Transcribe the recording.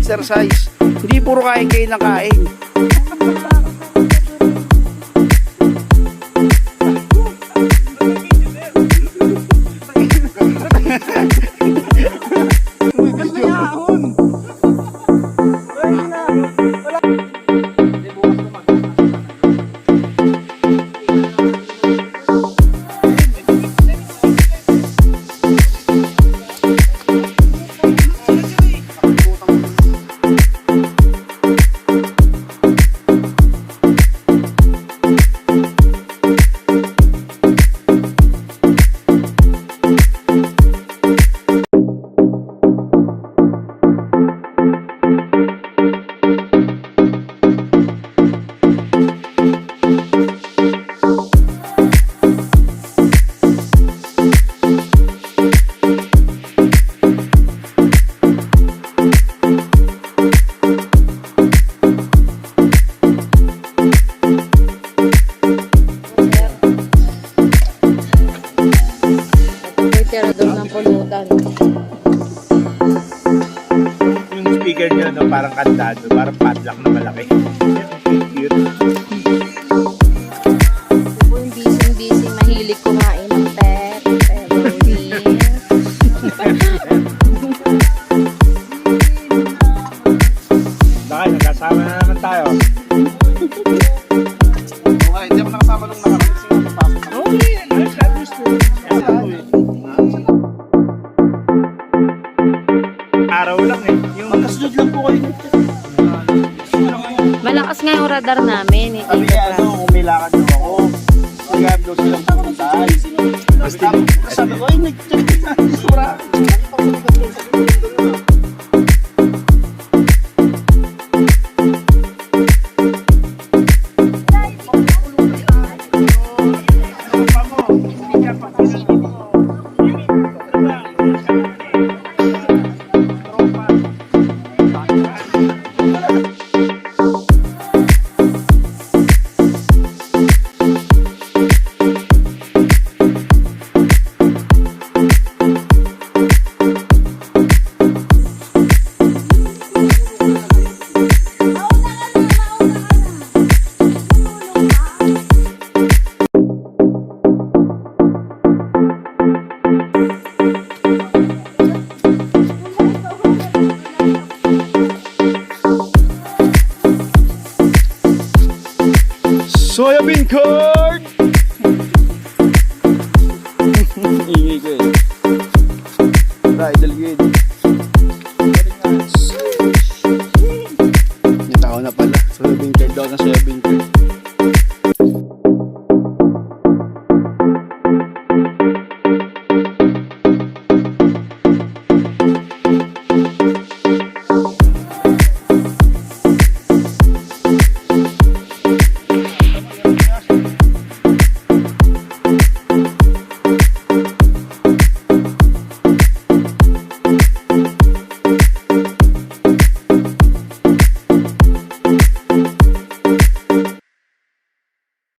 mag-exercise. Hindi puro kain kayo ng kain. Yung speaker niya, no, parang kandado, parang padlock na malaki. Cute. Ako yung busy, mahilig kumain ng pepperoni. Bakit, nagkasama na naman tayo. Okay, hindi ako nakasama nung nakaraan kasi napapasok ako. Okay, ayos na gusto. Araw lang eh. Yung Magkasunod lang po kayo. Malakas nga yung radar namin. Sabi niya, umilakad daw ako. Magkakad daw silang pupuntay. Sabi ko, ay, nag-check na. Sura. soybean curd! Ingay ko eh. Bridal gate. Nita ko na pala. Soybean curd daw na soybean curd.